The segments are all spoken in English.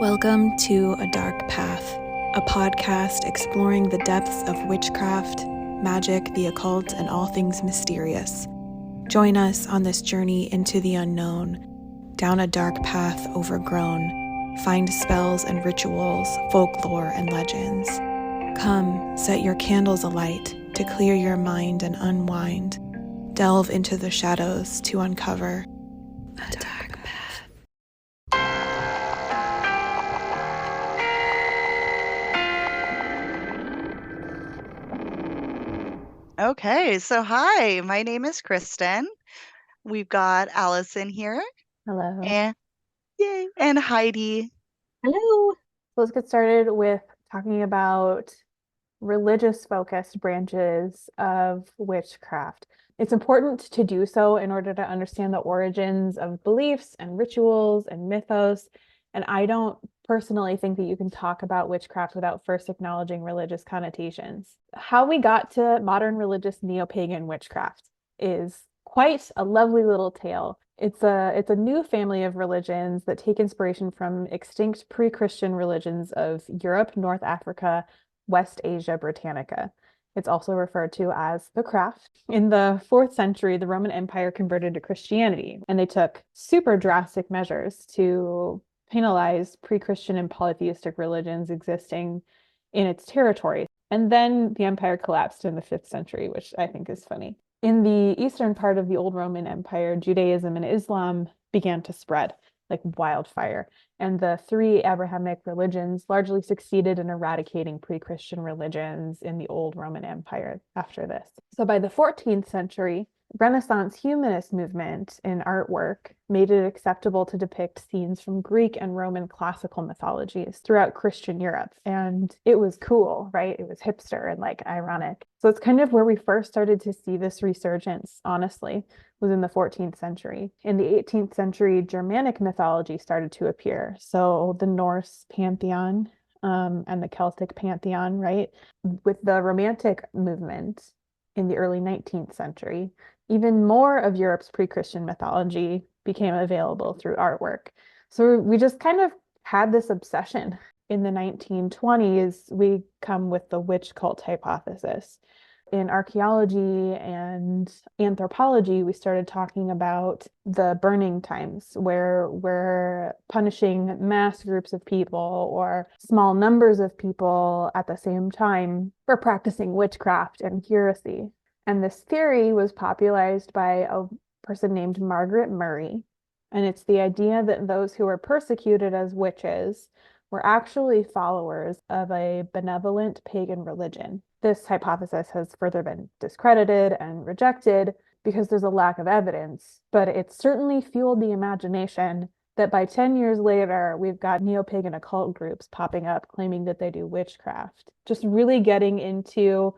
Welcome to A Dark Path, a podcast exploring the depths of witchcraft, magic, the occult, and all things mysterious. Join us on this journey into the unknown, down a dark path overgrown. Find spells and rituals, folklore and legends. Come, set your candles alight to clear your mind and unwind. Delve into the shadows to uncover a dark path. Okay, so hi, my name is Kristen. We've got Allyson here Hello. and yay, and Heidi. Hello. So let's get started with talking about religious focused branches of witchcraft. It's important to do so in order to understand the origins of beliefs and rituals and mythos. And I don't personally think that you can talk about witchcraft without first acknowledging religious connotations. How we got to modern religious neo-pagan witchcraft is quite a lovely little tale. It's a new family of religions that take inspiration from extinct pre-Christian religions of Europe, North Africa, West Asia Britannica. It's also referred to as the craft. In the 4th century, the Roman Empire converted to Christianity, and they took super drastic measures to penalize pre-Christian and polytheistic religions existing in its territory. And then the empire collapsed in the 5th century, which I think is funny. In the eastern part of the old Roman Empire, Judaism and Islam began to spread like wildfire, and the 3 Abrahamic religions largely succeeded in eradicating pre-Christian religions in the old Roman Empire after this. So by the 14th century, Renaissance humanist movement in artwork made it acceptable to depict scenes from Greek and Roman classical mythologies throughout Christian Europe. And it was cool, right? It was hipster and like ironic. So it's kind of where we first started to see this resurgence, honestly, was in the 14th century. In the 18th century, Germanic mythology started to appear. So the Norse pantheon and the Celtic pantheon, right? With the Romantic movement in the early 19th century, even more of Europe's pre-Christian mythology became available through artwork. So we just kind of had this obsession. In the 1920s, we come with the witch cult hypothesis. In archaeology and anthropology, we started talking about the burning times where we're punishing mass groups of people or small numbers of people at the same time for practicing witchcraft and heresy. And this theory was popularized by a person named Margaret Murray. And it's the idea that those who were persecuted as witches were actually followers of a benevolent pagan religion. This hypothesis has further been discredited and rejected because there's a lack of evidence, but it certainly fueled the imagination that by 10 years later, we've got neo-pagan occult groups popping up claiming that they do witchcraft. Just really getting into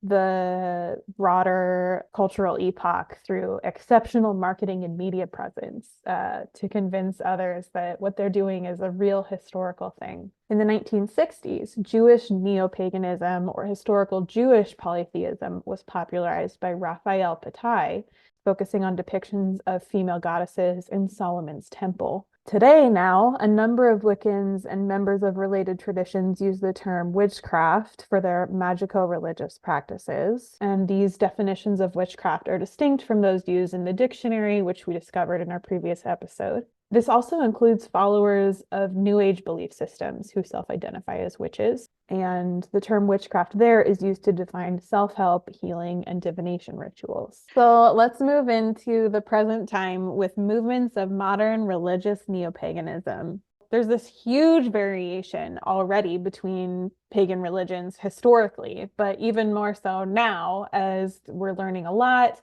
the broader cultural epoch through exceptional marketing and media presence to convince others that what they're doing is a real historical thing. In the 1960s, Jewish neo-paganism or historical Jewish polytheism was popularized by Raphael Patai, focusing on depictions of female goddesses in Solomon's temple. Today now, a number of Wiccans and members of related traditions use the term witchcraft for their magico-religious practices, and these definitions of witchcraft are distinct from those used in the dictionary, which we discovered in our previous episode. This also includes followers of New Age belief systems who self-identify as witches, and the term witchcraft there is used to define self-help, healing, and divination rituals. So let's move into the present time with movements of modern religious neo-paganism. There's this huge variation already between pagan religions historically, but even more so now as we're learning a lot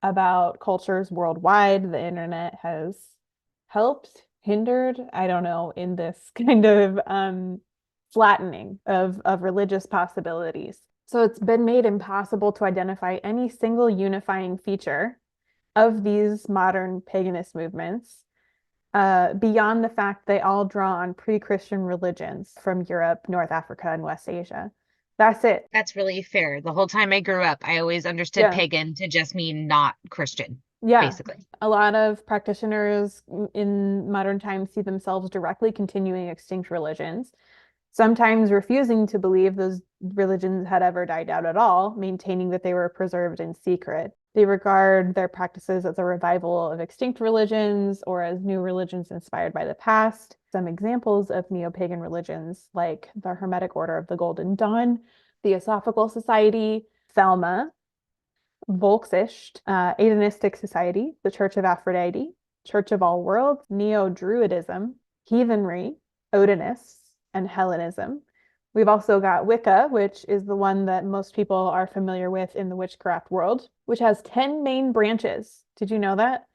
about cultures worldwide. The internet has helped, hindered, I don't know, in this kind of flattening of religious possibilities. So it's been made impossible to identify any single unifying feature of these modern paganist movements beyond the fact they all draw on pre-Christian religions from Europe, North Africa, and West Asia. That's it. That's really fair. The whole time I grew up, I always understood Yeah. pagan to just mean not Christian. Yeah. basically. A lot of practitioners in modern times see themselves directly continuing extinct religions, sometimes refusing to believe those religions had ever died out at all, maintaining that they were preserved in secret. They regard their practices as a revival of extinct religions or as new religions inspired by the past. Some examples of neo-pagan religions, like the Hermetic Order of the Golden Dawn, the Theosophical Society, Thelma, Volksicht, Adonistic Society, the Church of Aphrodite, Church of All Worlds, Neo-Druidism, Heathenry, Odinists, and Hellenism. We've also got Wicca, which is the one that most people are familiar with in the witchcraft world, which has 10 main branches. Did you know that?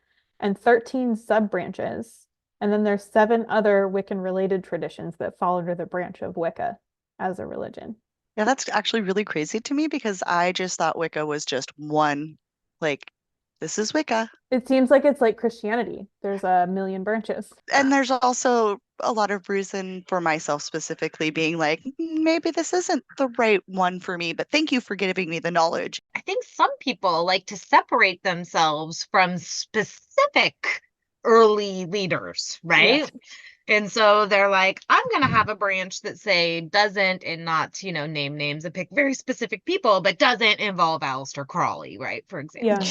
And 13 sub-branches. And then there's 7 other Wiccan-related traditions that fall under the branch of Wicca as a religion. Yeah, that's actually really crazy to me because I just thought Wicca was just one, like, this is Wicca. It seems like it's like Christianity. There's a million branches. And there's also a lot of reason for myself specifically being like, maybe this isn't the right one for me, but thank you for giving me the knowledge. I think some people like to separate themselves from specific early leaders, right? Yes. And so they're like, I'm going to have a branch that say doesn't, and not, name names and pick very specific people, but doesn't involve Aleister Crowley, right? For example. Yeah.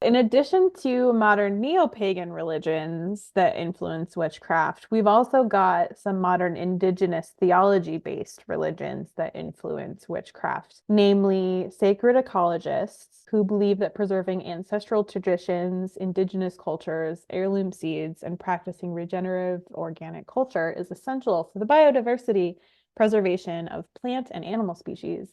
In addition to modern neo-pagan religions that influence witchcraft, we've also got some modern indigenous theology-based religions that influence witchcraft, namely sacred ecologists who believe that preserving ancestral traditions, indigenous cultures, heirloom seeds, and practicing regenerative organic culture is essential for the biodiversity preservation of plant and animal species,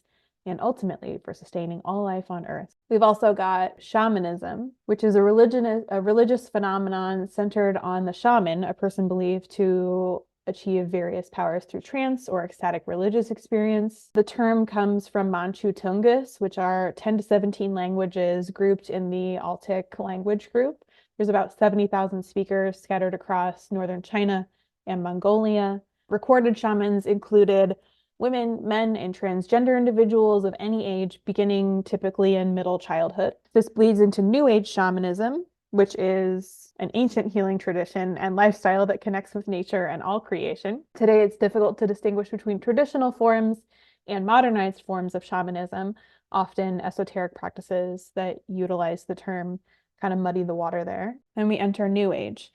and ultimately for sustaining all life on Earth. We've also got shamanism, which is a religious phenomenon centered on the shaman, a person believed to achieve various powers through trance or ecstatic religious experience. The term comes from Manchu Tungus, which are 10 to 17 languages grouped in the Altic language group. There's about 70,000 speakers scattered across northern China and Mongolia. Recorded shamans included women, men, and transgender individuals of any age, beginning typically in middle childhood. This bleeds into New Age shamanism, which is an ancient healing tradition and lifestyle that connects with nature and all creation. Today, it's difficult to distinguish between traditional forms and modernized forms of shamanism, often esoteric practices that utilize the term kind of muddy the water there. And we enter New Age,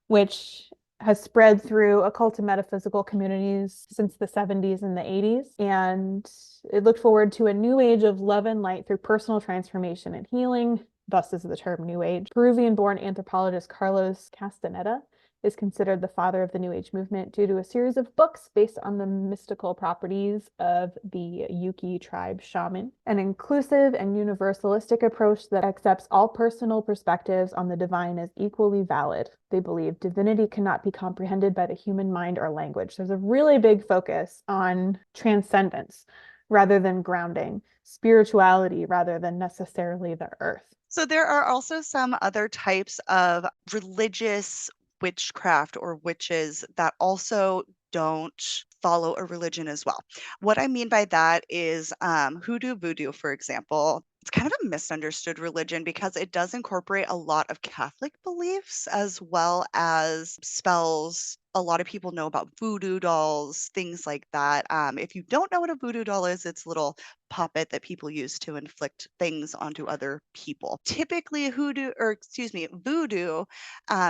which has spread through occult and metaphysical communities since the 70s and the 80s. And it looked forward to a new age of love and light through personal transformation and healing. Thus is the term New Age. Peruvian-born anthropologist Carlos Castaneda is considered the father of the New Age movement due to a series of books based on the mystical properties of the Yuki tribe shaman. An inclusive and universalistic approach that accepts all personal perspectives on the divine as equally valid. They believe divinity cannot be comprehended by the human mind or language. There's a really big focus on transcendence rather than grounding, spirituality rather than necessarily the earth. So there are also some other types of religious witchcraft or witches that also don't follow a religion as well. What I mean by that is hoodoo voodoo, for example. It's kind of a misunderstood religion because it does incorporate a lot of Catholic beliefs as well as spells. A lot of people know about voodoo dolls, things like that. If you don't know what a voodoo doll is, it's a little puppet that people use to inflict things onto other people. Typically, voodoo,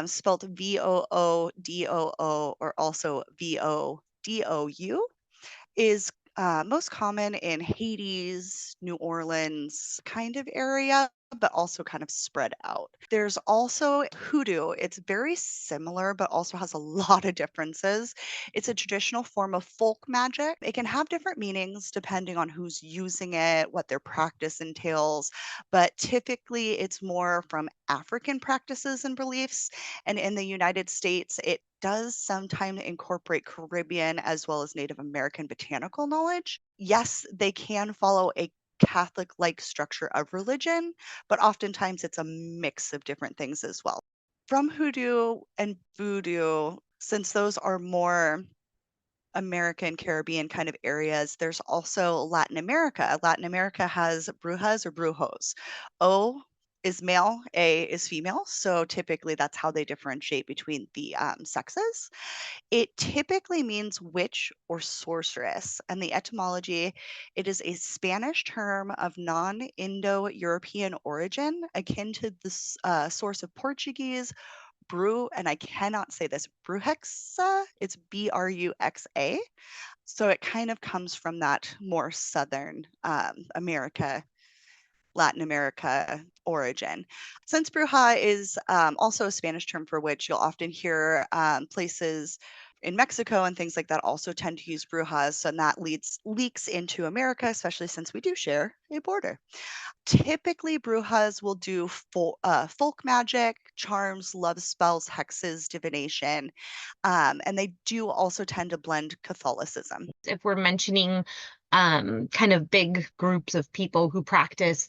spelled Voodoo or also Vodou, is most common in Hades, New Orleans kind of area, but also kind of spread out. There's also hoodoo. It's very similar, but also has a lot of differences. It's a traditional form of folk magic. It can have different meanings depending on who's using it, what their practice entails, but typically it's more from African practices and beliefs. And in the United States, it does sometimes incorporate Caribbean as well as Native American botanical knowledge. Yes, they can follow a Catholic-like structure of religion, but oftentimes it's a mix of different things as well. From hoodoo and voodoo, since those are more American, Caribbean kind of areas, there's also Latin America. Latin America has brujas or brujos. O is male, A is female. So typically that's how they differentiate between the sexes. It typically means witch or sorceress. And the etymology, it is a Spanish term of non-Indo-European origin, akin to the source of Portuguese, and I cannot say this, brujexa. It's Bruxa. So it kind of comes from that more southern Latin America origin. Since bruja is also a Spanish term for witch, you'll often hear places in Mexico and things like that also tend to use brujas, so that leaks into America, especially since we do share a border. Typically, brujas will do folk magic, charms, love spells, hexes, divination, and they do also tend to blend Catholicism. If we're mentioning kind of big groups of people who practice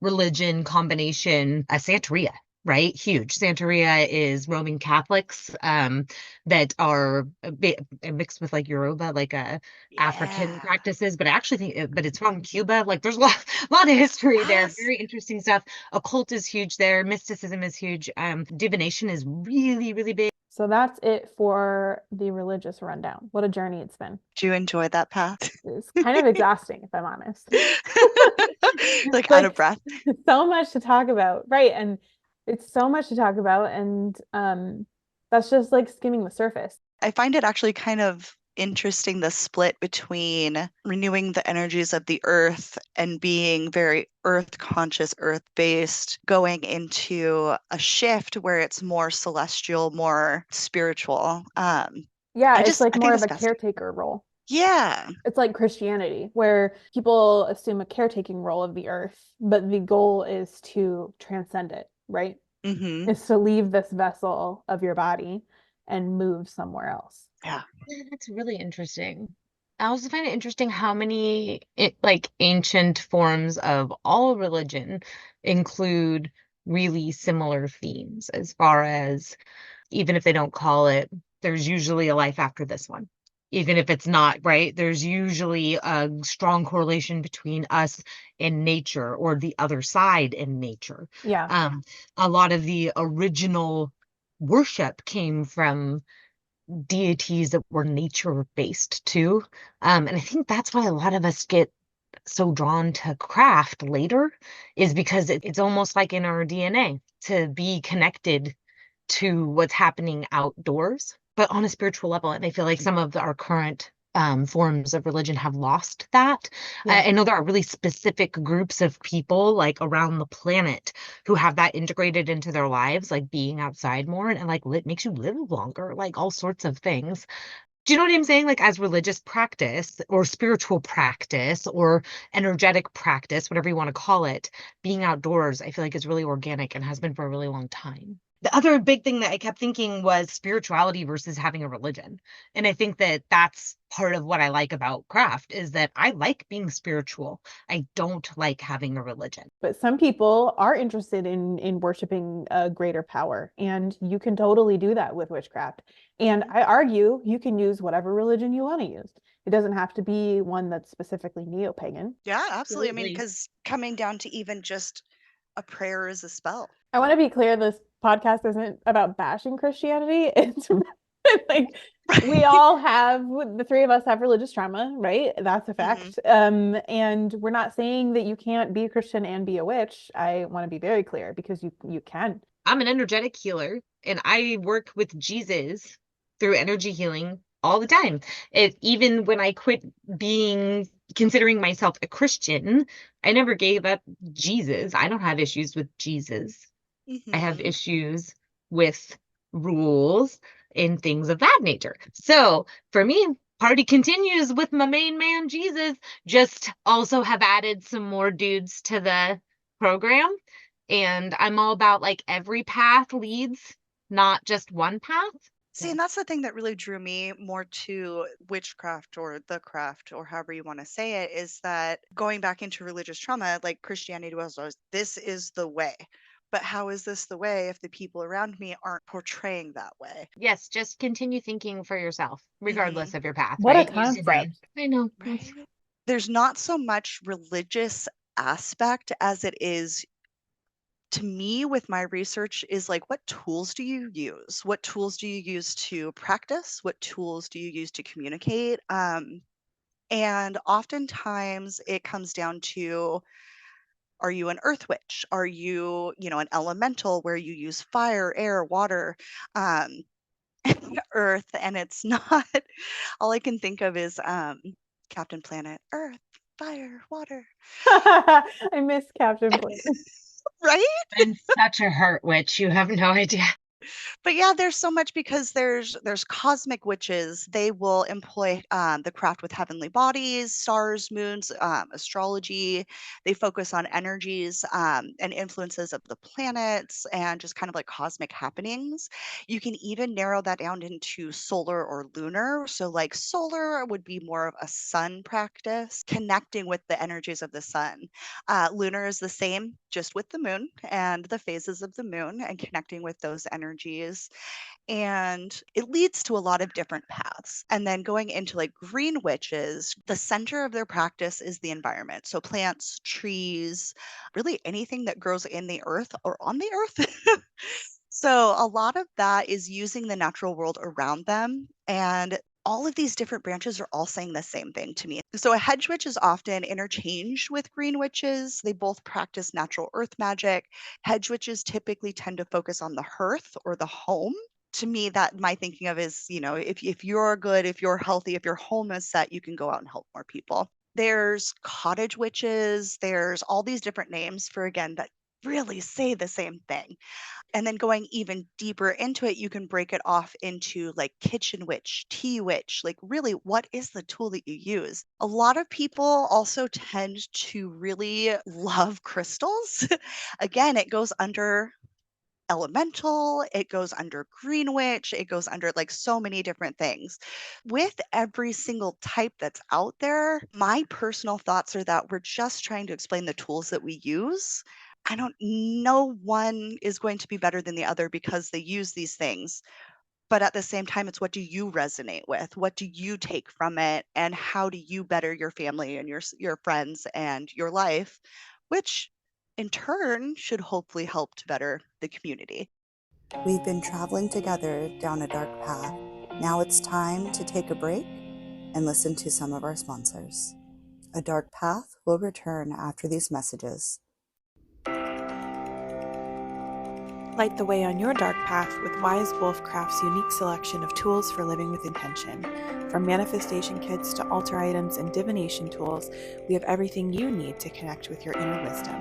religion combination, Santeria, right? Huge. Santeria is Roman Catholics that are mixed with like Yoruba, like African Yeah. practices, but I actually think, but it's from Cuba. Like there's a lot of history there. Yes. Very interesting stuff. Occult is huge there. Mysticism is huge. Divination is really, really big. So that's it for the religious rundown. What a journey it's been. Do you enjoy that path? It's kind of exhausting, if I'm honest. Like out of breath. So much to talk about, right? And it's so much to talk about, and that's just like skimming the surface. I find it actually kind of interesting, the split between renewing the energies of the earth and being very earth conscious, earth based, going into a shift where it's more celestial, more spiritual. Yeah, it's I like think more of it's a caretaker role. Yeah. It's like Christianity, where people assume a caretaking role of the earth, but the goal is to transcend it, right? Mm-hmm. Is to leave this vessel of your body and move somewhere else. Yeah. That's really interesting. I also find it interesting how many like ancient forms of all religion include really similar themes, as far as even if they don't call it, there's usually a life after this one. Even if it's not, right? There's usually a strong correlation between us and nature, or the other side and nature. Yeah. A lot of the original worship came from deities that were nature based too. And I think that's why a lot of us get so drawn to craft later, is because it's almost like in our DNA to be connected to what's happening outdoors, but on a spiritual level. And I feel like some of our current forms of religion have lost that. Yeah. I know there are really specific groups of people like around the planet who have that integrated into their lives, like being outside more, and like it makes you live longer, like all sorts of things. Do you know what I'm saying? Like as religious practice or spiritual practice or energetic practice, whatever you want to call it, being outdoors, I feel like is really organic and has been for a really long time. The other big thing that I kept thinking was spirituality versus having a religion. And I think that that's part of what I like about craft, is that I like being spiritual. I don't like having a religion. But some people are interested in worshiping a greater power, and you can totally do that with witchcraft. And I argue you can use whatever religion you want to use. It doesn't have to be one that's specifically neo-pagan. Yeah, absolutely. I mean, Absolutely. because coming down to even just a prayer is a spell. I want to be clear, this podcast isn't about bashing Christianity. It's like we all have, the three of us have religious trauma, right? That's a fact. And we're not saying that you can't be a Christian and be a witch. I want to be very clear, because you can. I'm an energetic healer, and I work with Jesus through energy healing all the time. Even when I quit considering myself a Christian, I never gave up Jesus. I don't have issues with Jesus. I have issues with rules and things of that nature. So for me, party continues with my main man, Jesus. Just also have added some more dudes to the program. And I'm all about like every path leads, not just one path. See, and that's the thing that really drew me more to witchcraft, or the craft, or however you want to say it, is that going back into religious trauma, like Christianity was always, this is the way. But how is this the way if the people around me aren't portraying that way? Yes, just continue thinking for yourself, regardless of your path. What a right? Use your brain. concept. I know. Right? There's not so much religious aspect as it is to me, with my research, is like, what tools do you use? What tools do you use to practice? What tools do you use to communicate? And oftentimes it comes down to, are you an earth witch? Are you, an elemental where you use fire, air, water, um, earth? And it's not, all I can think of is Captain Planet, earth, fire, water. I miss Captain Planet. Right? I'm such a hurt witch. You have no idea. But yeah, there's so much, because there's cosmic witches. They will employ the craft with heavenly bodies, stars, moons, astrology. They focus on energies and influences of the planets and just kind of like cosmic happenings. You can even narrow that down into solar or lunar. So like solar would be more of a sun practice, connecting with the energies of the sun. Lunar is the same, just with the moon and the phases of the moon and connecting with those energies. And it leads to a lot of different paths. And then going into like green witches, the center of their practice is the environment. So plants, trees, really anything that grows in the earth or on the earth. So a lot of that is using the natural world around them. And all of these different branches are all saying the same thing to me. So a hedge witch is often interchanged with green witches. They both practice natural earth magic. Hedge witches typically tend to focus on the hearth or the home. To me, that my thinking of is, if you're good, if you're healthy, if your home is set, you can go out and help more people. There's cottage witches. There's all these different names for, again, that really say the same thing. And then going even deeper into it, you can break it off into like kitchen witch, tea witch, like really, what is the tool that you use? A lot of people also tend to really love crystals. Again, it goes under elemental, it goes under green witch, it goes under like so many different things. With every single type that's out there, my personal thoughts are that we're just trying to explain the tools that we use. I don't know, one is going to be better than the other because they use these things. But at the same time, it's, what do you resonate with? What do you take from it? And how do you better your family and your friends and your life, which in turn should hopefully help to better the community. We've been traveling together down a dark path. Now it's time to take a break and listen to some of our sponsors. A Dark Path will return after these messages. Light the way on your dark path with Wise Wolfcraft's unique selection of tools for living with intention. From manifestation kits to altar items and divination tools, we have everything you need to connect with your inner wisdom.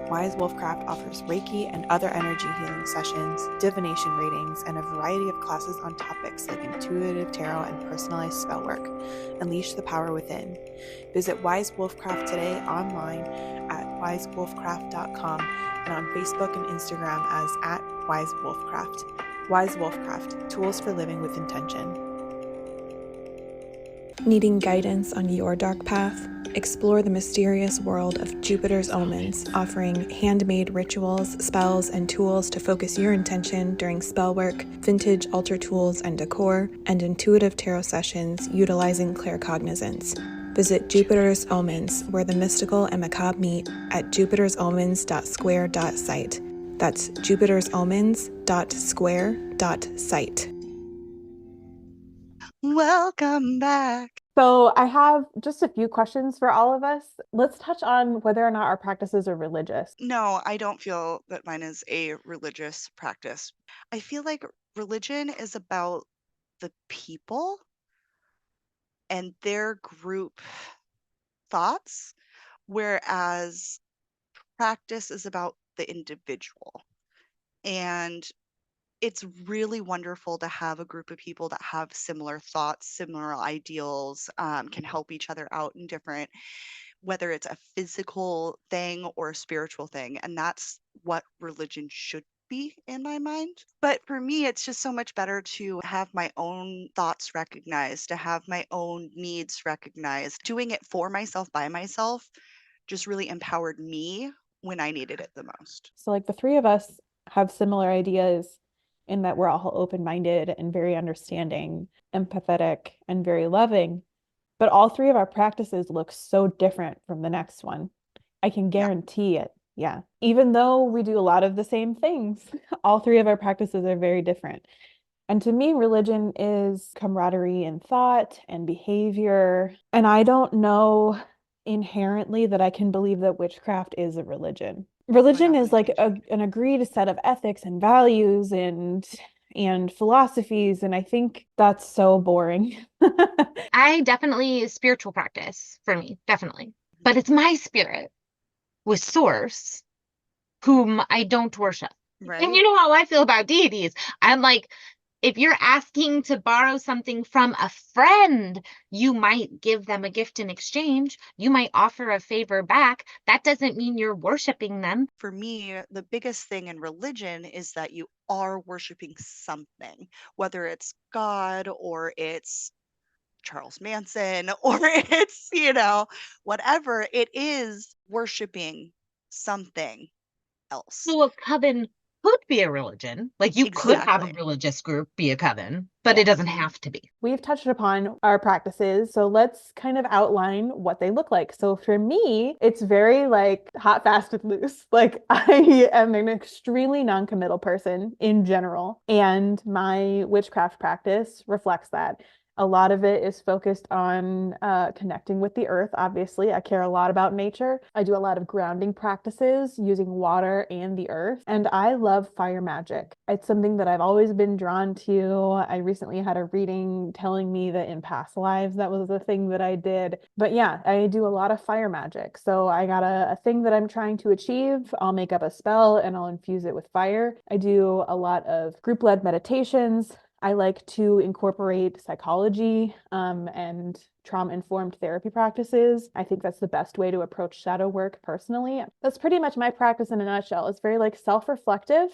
Wise Wolfcraft offers Reiki and other energy healing sessions, divination readings, and a variety of classes on topics like intuitive tarot and personalized spell work. Unleash the power within. Visit Wise Wolfcraft today online at wisewolfcraft.com and on Facebook and Instagram as @WiseWolfcraft. Wise Wolfcraft, tools for living with intention. Needing guidance on your dark path? Explore the mysterious world of Jupiter's Omens, offering handmade rituals, spells, and tools to focus your intention during spell work, vintage altar tools and decor, and intuitive tarot sessions utilizing claircognizance. Visit Jupiter's Omens, where the mystical and macabre meet, at jupitersomens.square.site. That's jupitersomens.square.site. Welcome back. So I have just a few questions for all of us. Let's touch on whether or not our practices are religious. No, I don't feel that mine is a religious practice. I feel like religion is about the people and their group thoughts, whereas practice is about the individual. And it's really wonderful to have a group of people that have similar thoughts, similar ideals, can help each other out in different, whether it's a physical thing or a spiritual thing. And that's what religion should be in my mind. But for me, it's just so much better to have my own thoughts recognized, to have my own needs recognized. Doing it for myself, by myself, just really empowered me when I needed it the most. So like the three of us have similar ideas in that we're all open-minded and very understanding, empathetic, and very loving. But all three of our practices look so different from the next one. I can guarantee it. Yeah. Even though we do a lot of the same things, all three of our practices are very different. And to me, religion is camaraderie in thought and behavior. And I don't know inherently that I can believe that witchcraft is a religion. Religion is like an agreed set of ethics and values and philosophies, and I think that's so boring. I definitely spiritual practice for me, definitely. But it's my spirit with source whom I don't worship. Right. And you know how I feel about deities. I'm like, if you're asking to borrow something from a friend, you might give them a gift in exchange. You might offer a favor back. That doesn't mean you're worshiping them. For me, the biggest thing in religion is that you are worshiping something, whether it's God or it's Charles Manson or it's, whatever, it is worshiping something else. So a coven could be a religion. Like you could have a Exactly. religious group be a coven, but it doesn't have to be. We've touched upon our practices, so let's kind of outline what they look like. So for me, it's very like hot, fast, and loose. Like I am an extremely non-committal person in general, and my witchcraft practice reflects that. A lot of it is focused on connecting with the earth. Obviously, I care a lot about nature. I do a lot of grounding practices using water and the earth. And I love fire magic. It's something that I've always been drawn to. I recently had a reading telling me that in past lives, that was the thing that I did. But yeah, I do a lot of fire magic. So I got a thing that I'm trying to achieve. I'll make up a spell and I'll infuse it with fire. I do a lot of group-led meditations. I like to incorporate psychology and trauma-informed therapy practices. I think that's the best way to approach shadow work personally. That's pretty much my practice in a nutshell. It's very like self-reflective.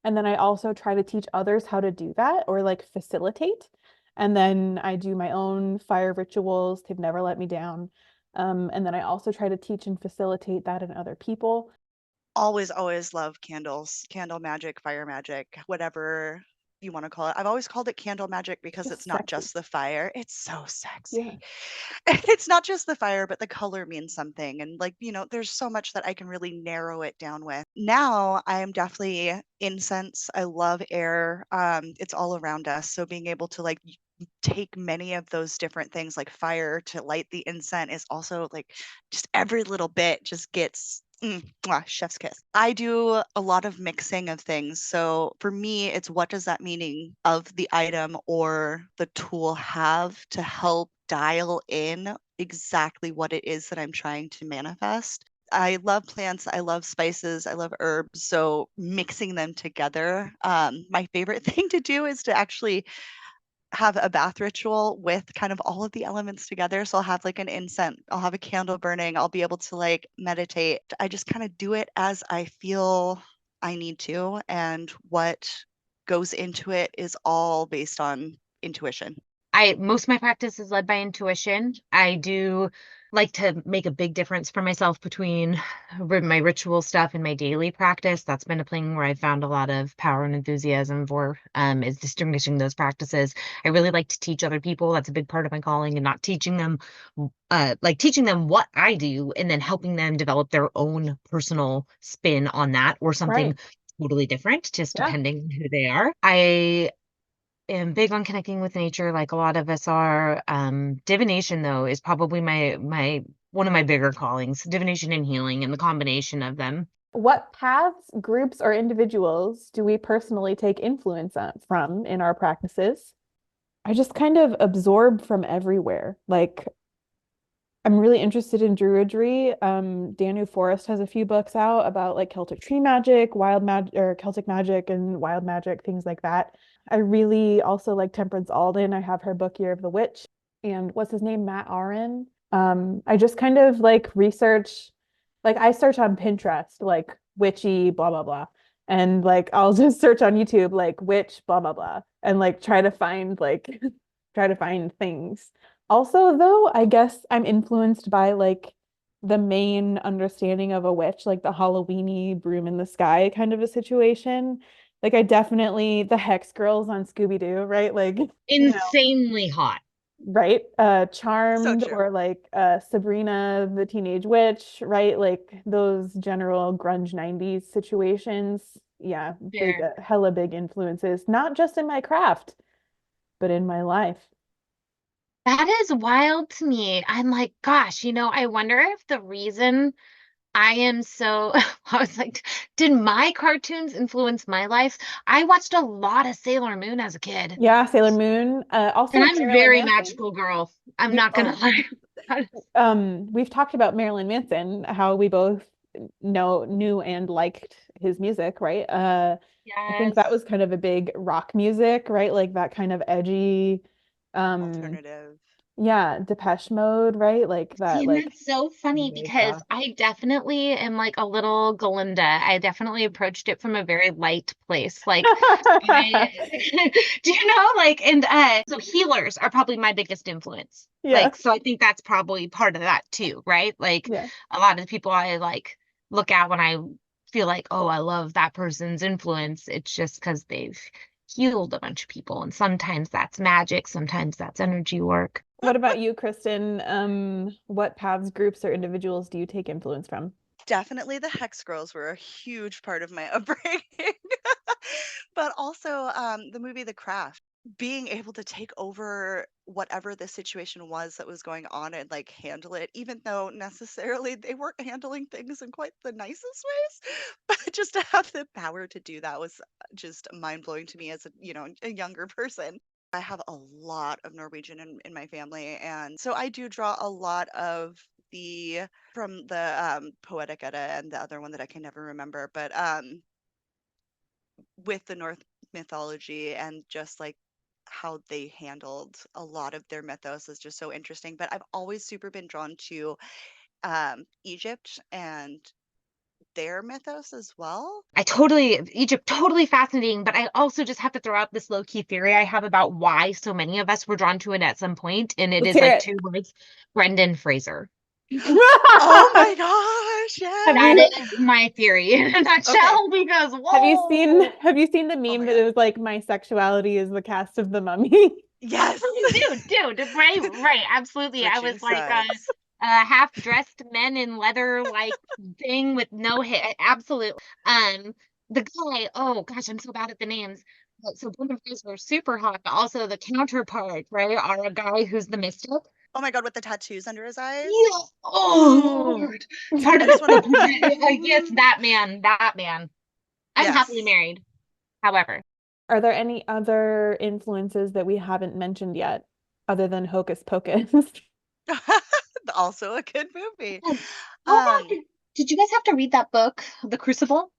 And then I also try to teach others how to do that or like facilitate. And then I do my own fire rituals. They've never let me down. And then I also try to teach and facilitate that in other people. Always love candles, candle magic, fire magic, whatever you want to call it. I've always called it candle magic because it's not just the fire. It's so sexy. Yeah. It's not just the fire, but the color means something. And there's so much that I can really narrow it down with. Now I am definitely incense. I love air. It's all around us. So being able to take many of those different things like fire to light the incense is also just every little bit just gets chef's kiss. I do a lot of mixing of things. So for me, it's what does that meaning of the item or the tool have to help dial in exactly what it is that I'm trying to manifest. I love plants. I love spices. I love herbs. So mixing them together. My favorite thing to do is to actually have a bath ritual with kind of all of the elements together. So I'll have an incense, I'll have a candle burning, I'll be able to meditate. I just kind of do it as I feel I need to. And what goes into it is all based on intuition. Most of my practice is led by intuition. I do like to make a big difference for myself between my ritual stuff and my daily practice. That's been a thing where I found a lot of power and enthusiasm for is distinguishing those practices. I really like to teach other people. That's a big part of my calling, and not teaching them teaching them what I do and then helping them develop their own personal spin on that or something totally different, just depending on who they are. I am big on connecting with nature, like a lot of us are. Divination, though, is probably my one of my bigger callings. Divination and healing, and the combination of them. What paths, groups, or individuals do we personally take influence from in our practices? I just kind of absorb from everywhere. I'm really interested in druidry. Danu Forrest has a few books out about Celtic tree magic, wild magic, or Celtic magic and wild magic, things like that. I really also like Temperance Alden. I have her book Year of the Witch. And what's his name? Matt Aron. I just kind of research, I search on Pinterest, witchy, blah, blah, blah. And I'll just search on YouTube, witch, blah, blah, blah. And try to find try to find things. Also, though, I guess I'm influenced by the main understanding of a witch, the Halloweeny broom in the sky kind of a situation. I definitely the Hex Girls on Scooby-Doo, right? Insanely hot. right? So Charmed true. or like Sabrina the Teenage Witch, right? Like those general grunge 90s situations. Yeah, big, Fair. hella big influences, not just in my craft, but in my life. That is wild to me. I'm like, gosh, I wonder if the reason I am so, I was like, did my cartoons influence my life? I watched a lot of Sailor Moon as a kid, Yeah, Sailor Moon. and Also I'm a Marilyn very Manson. magical girl. I'm We've not gonna lie. we've talked about Marilyn Manson, how we both knew and liked his music, right? I think that Yes. was kind of a big rock music, right? Like that kind of edgy, um, Alternative. yeah, Depeche Mode, right? Like that, And like that's so funny very because goth. I definitely am like a little Galinda. I definitely approached it from a very light place. Like do you know like and so healers are probably my biggest influence. Yeah, Like so I think that's probably part of that too, right? Like yeah. a lot of the people I like look at when I feel like, oh, I love that person's influence. It's just because they've healed a bunch of people. And sometimes that's magic, sometimes that's energy work. What about you, Kristen? What paths, groups, or individuals do you take influence from? Definitely the Hex Girls were a huge part of my upbringing. But also the movie The Craft. Being able to take over whatever the situation was that was going on and like handle it, even though necessarily they weren't handling things in quite the nicest ways. But just to have the power to do that was just mind blowing to me as a younger person. I have a lot of Norwegian in my family, and so I do draw a lot of the from the Poetic Edda and the other one that I can never remember, but with the North mythology and just like how they handled a lot of their mythos is just so interesting. But I've always super been drawn to Egypt and their mythos as well. Egypt, totally fascinating, but I also just have to throw out this low key theory I have about why so many of us were drawn to it at some point, and it Let's is hear like it. two words: Brendan Fraser. Oh my gosh, Have That you yes. is my theory in a Okay. nutshell, because have you seen whoa, have you seen the Oh meme my that it god. was like my sexuality is the cast of the Mummy? Yes. dude, right, absolutely. I Switching was like sides. a half-dressed men in leather like thing with no hair. Absolutely. The guy, oh gosh, I'm so bad at the names. So Brendan Fraser, super hot, but also the counterpart, right, are a guy who's the mystic. Oh my god, with the tattoos under his eyes. Yeah. Oh Ooh. Lord. Part I of the just want to. yes, that man, that man. I'm happily Yes. married, however. Are there any other influences that we haven't mentioned yet, other than Hocus Pocus? Also a good movie. Oh my Um, God. Did you guys have to read that book, The Crucible?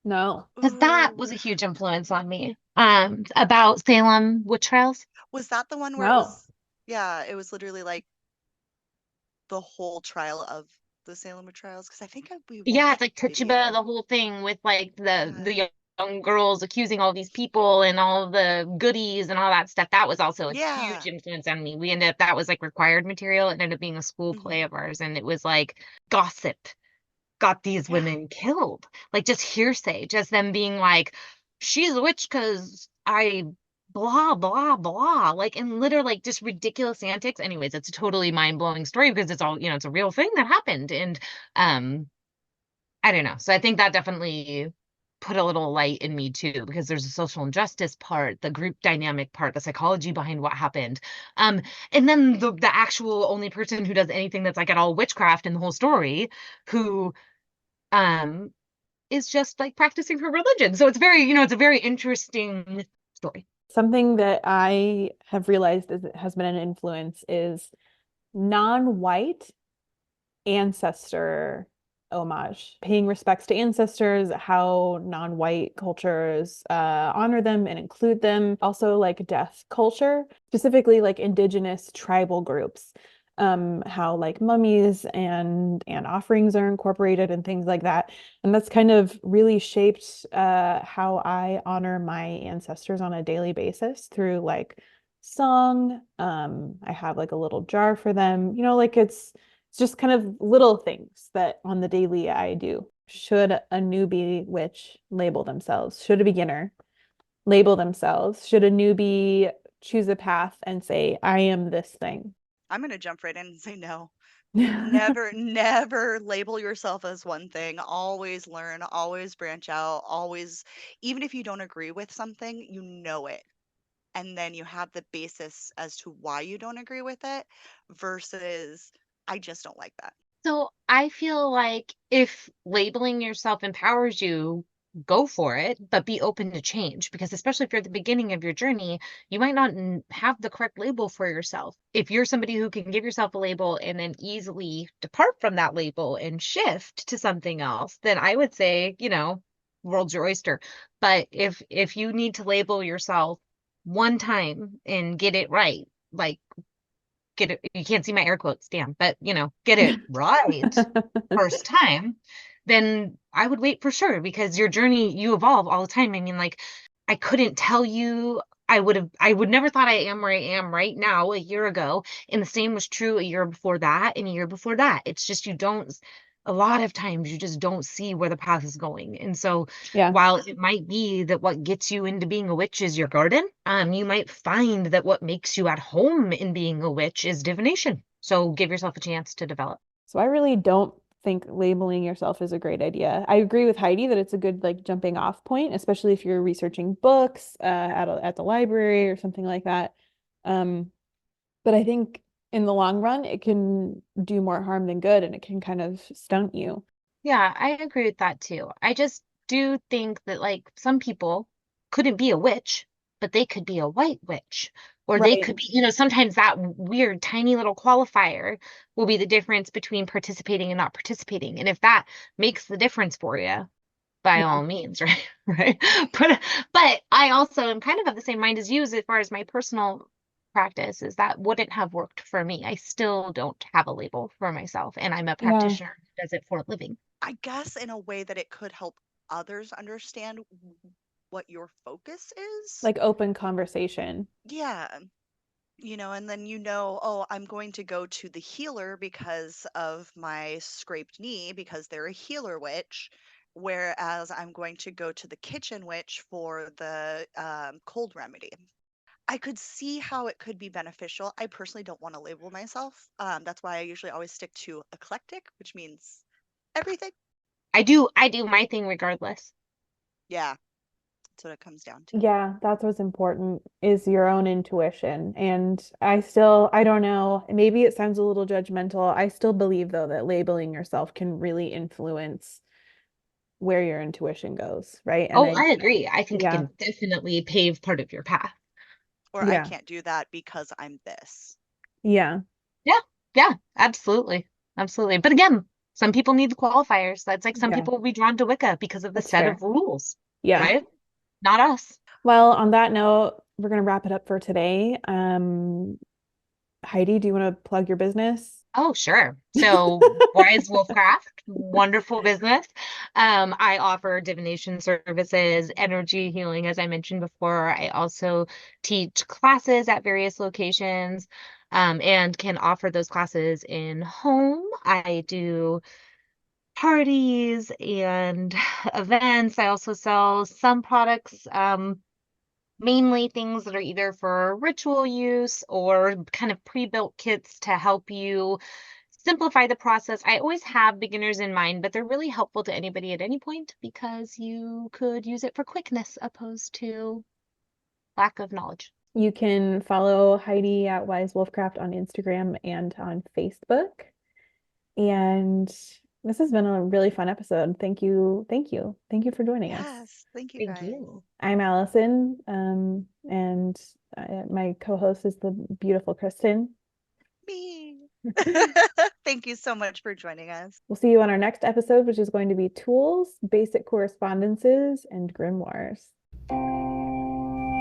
No. Because that ooh. was a huge influence on me. About Salem witch trials. Was that the one where it No. was, yeah, it was literally like the whole trial of the Salem witch trials? Because I think we Yeah, it's watched like the Tituba, video. the whole thing with like the Yes. young girls accusing all these people and all the goodies and all that stuff. That was also a huge Yeah. influence on me. We ended up that was like required material. It ended up being a school play Hmm. of ours, and it was like gossip got these Yeah. women killed. Like just hearsay, just them being like, she's a witch because I blah blah blah. Like and literally like just ridiculous antics. Anyways, it's a totally mind-blowing story because it's all, it's a real thing that happened. And um, I don't know. So I think that definitely put a little light in me too, because there's a social injustice part, the group dynamic part, the psychology behind what happened. Um, and then the actual only person who does anything that's like at all witchcraft in the whole story, who um is just like practicing her religion. So it's very, it's a very interesting story. Something that I have realized has been an influence is non-white ancestor homage, paying respects to ancestors, how non-white cultures honor them and include them. Also, like death culture, specifically like indigenous tribal groups, how like mummies and offerings are incorporated and things like that. And that's kind of really shaped how I honor my ancestors on a daily basis through like song. I have like a little jar for them, like it's just kind of little things that on the daily I do. Should a newbie witch label themselves? Should a beginner label themselves? Should a newbie choose a path and say, I am this thing. I'm going to jump right in and say no. Never label yourself as one thing. Always learn, always branch out, always, even if you don't agree with something, you know it. And then you have the basis as to why you don't agree with it versus, I just don't like that. So I feel like if labeling yourself empowers you, go for it, but be open to change. Because especially if you're at the beginning of your journey, you might not have the correct label for yourself. If you're somebody who can give yourself a label and then easily depart from that label and shift to something else, then I would say, world's your oyster. But if you need to label yourself one time and get it right, like get it, you can't see my air quotes, damn, but get it right first time, then I would wait for sure, because your journey, you evolve all the time. I mean, like, I couldn't tell you, I would never thought I am where I am right now a year ago. And the same was true a year before that and a year before that. It's just, a lot of times you just don't see where the path is going. And so Yeah. while it might be that what gets you into being a witch is your garden, you might find that what makes you at home in being a witch is divination. So give yourself a chance to develop. So I really don't think labeling yourself is a great idea. I agree with Heidi that it's a good jumping off point, especially if you're researching books at the library or something like that. But I think in the long run, it can do more harm than good, and it can kind of stunt you. Yeah, I agree with that too. I just do think that some people couldn't be a witch, but they could be a white witch. Or they could be, sometimes that weird tiny little qualifier will be the difference between participating and not participating. And if that makes the difference for you, by all means, right? Right. But I also am kind of the same mind as you as far as my personal practice is that wouldn't have worked for me. I still don't have a label for myself, and I'm a practitioner who does it for a living. I guess in a way that it could help others understand what your focus is. Like open conversation. Yeah. And then oh, I'm going to go to the healer because of my scraped knee because they're a healer witch, whereas I'm going to go to the kitchen witch for the cold remedy. I could see how it could be beneficial. I personally don't want to label myself. That's why I usually always stick to eclectic, which means everything. I do my thing regardless. Yeah. That's what it comes down to. Yeah, that's what's important is your own intuition. And I don't know, maybe it sounds a little judgmental. I still believe though that labeling yourself can really influence where your intuition goes, right? And I agree. I think it yeah. can definitely pave part of your path. Or I can't do that because I'm this. Yeah. Yeah, absolutely. Absolutely. But again, some people need the qualifiers. That's like some people will be drawn to Wicca because of the That's set fair. of rules. Yeah. Right? Not us. Well, on that note, we're going to wrap it up for today. Heidi, do you want to plug your business? Oh, sure. So Wise Wolfcraft, wonderful business. I offer divination services, energy healing, as I mentioned before. I also teach classes at various locations, and can offer those classes in home. I do parties and events. I also sell some products, mainly things that are either for ritual use or kind of pre-built kits to help you simplify the process. I always have beginners in mind, but they're really helpful to anybody at any point because you could use it for quickness opposed to lack of knowledge. You can follow Heidi at Wise Wolfcraft on Instagram and on Facebook. And this has been a really fun episode. Thank you. Thank you. Thank you for joining us. Yes, thank you guys. I'm Allyson, and my co-host is the beautiful Kristen. Me. Thank you so much for joining us. We'll see you on our next episode, which is going to be tools, basic correspondences, and grimoires.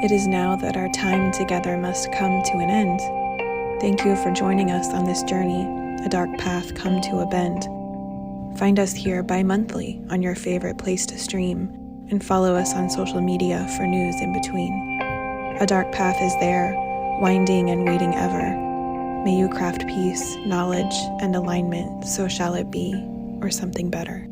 It is now that our time together must come to an end. Thank you for joining us on this journey, a dark path come to a bend. Find us here bi-monthly on your favorite place to stream, and follow us on social media for news in between. A dark path is there, winding and waiting ever. May you craft peace, knowledge, and alignment, so shall it be, or something better.